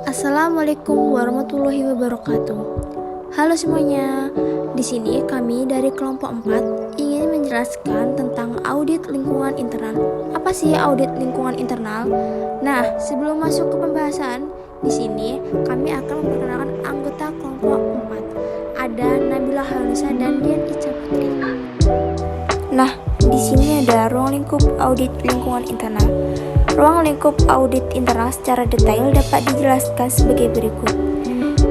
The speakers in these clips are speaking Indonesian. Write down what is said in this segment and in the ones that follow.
Assalamualaikum warahmatullahi wabarakatuh. Halo semuanya. Di sini kami dari kelompok 4 ingin menjelaskan tentang audit lingkungan internal. Apa sih audit lingkungan internal? Nah, sebelum masuk ke pembahasan, di sini kami akan memperkenalkan anggota kelompok 4. Ada Nabila Halusa dan Dian Ica Putri. Nah, di sini ada ruang lingkup audit lingkungan internal. Ruang lingkup audit internal secara detail dapat dijelaskan sebagai berikut.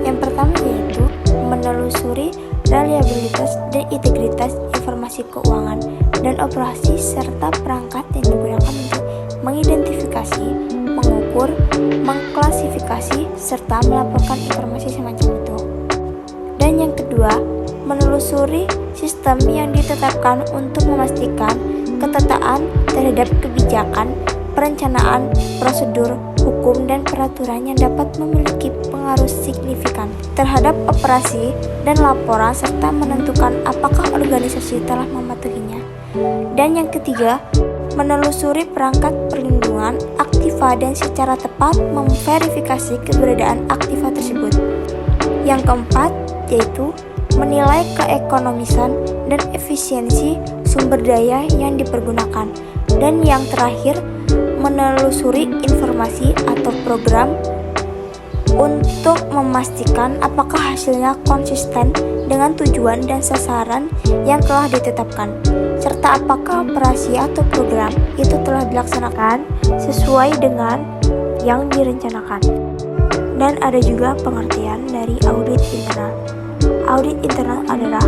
Yang pertama yaitu menelusuri reliabilitas dan integritas informasi keuangan dan operasi serta perangkat yang digunakan untuk mengidentifikasi, mengukur, mengklasifikasi, serta melaporkan informasi semacam itu. Dan yang kedua, menelusuri sistem yang ditetapkan untuk memastikan ketetapan terhadap kebijakan, perencanaan, prosedur, hukum, dan peraturan yang dapat memiliki pengaruh signifikan terhadap operasi dan laporan serta menentukan apakah organisasi telah mematuhinya. Dan yang ketiga, menelusuri perangkat perlindungan aktiva dan secara tepat memverifikasi keberadaan aktiva tersebut. Yang keempat, yaitu menilai keekonomisan dan efisiensi sumber daya yang dipergunakan. Dan yang terakhir, menelusuri informasi atau program untuk memastikan apakah hasilnya konsisten dengan tujuan dan sasaran yang telah ditetapkan, serta apakah operasi atau program itu telah dilaksanakan sesuai dengan yang direncanakan. Dan ada juga pengertian dari audit internal. Audit internal adalah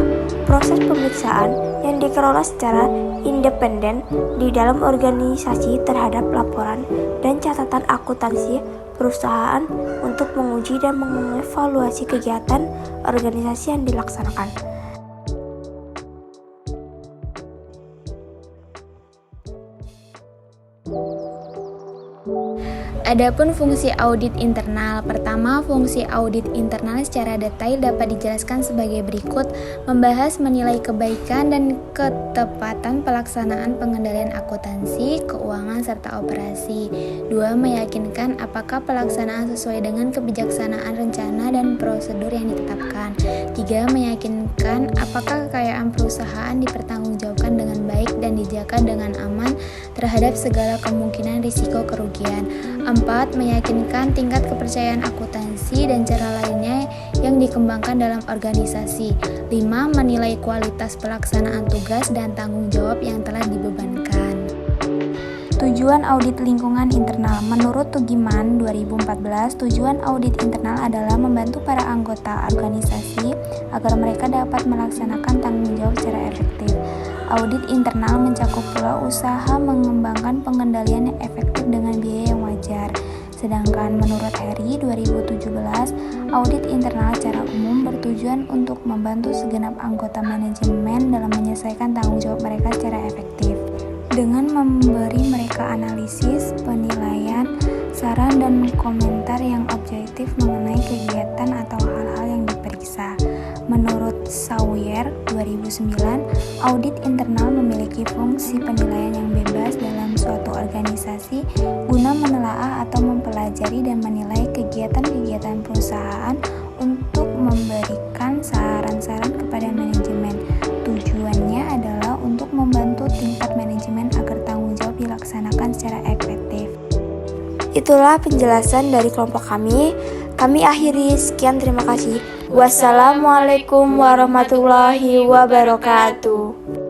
proses pemeriksaan yang dikelola secara independen di dalam organisasi terhadap laporan dan catatan akuntansi perusahaan untuk menguji dan mengevaluasi kegiatan organisasi yang dilaksanakan. Adapun fungsi audit internal. Pertama, fungsi audit internal secara detail dapat dijelaskan sebagai berikut: membahas menilai kebaikan dan ketepatan pelaksanaan pengendalian akuntansi, keuangan, serta operasi. 2. Meyakinkan apakah pelaksanaan sesuai dengan kebijaksanaan rencana dan prosedur yang ditetapkan. 3. Meyakinkan apakah kekayaan perusahaan dipertanggungjawabkan dengan baik dan dijaga dengan aman terhadap segala kemungkinan risiko kerugian. 4. Meyakinkan tingkat kepercayaan akuntansi dan cara lainnya yang dikembangkan dalam organisasi. 5. Menilai kualitas pelaksanaan tugas dan tanggung jawab yang telah dibebankan. Tujuan audit lingkungan internal. Menurut Tugiman 2014, tujuan audit internal adalah membantu para anggota organisasi agar mereka dapat melaksanakan tanggung jawab secara efektif. Audit internal mencakup pula usaha mengembangkan pengendalian yang efektif dengan biaya yang wajar. Sedangkan menurut Heri 2017, audit internal secara umum bertujuan untuk membantu segenap anggota manajemen dalam menyelesaikan tanggung jawab mereka secara efektif, dengan memberi mereka analisis, penilaian, saran, dan komentar yang objektif mengenai kegiatan atau hal-hal yang diperiksa. Menurut Sawyer 2009, audit internal memiliki fungsi penilaian yang bebas dalam suatu organisasi guna menelaah atau mempelajari dan menilai kegiatan-kegiatan perusahaan untuk memberikan saran-saran kepada manajemen. Tujuannya adalah untuk membantu tingkat manajemen agar tanggung jawab dilaksanakan secara efektif. Itulah penjelasan dari kelompok kami. Kami akhiri, sekian, terima kasih. Wassalamualaikum warahmatullahi wabarakatuh.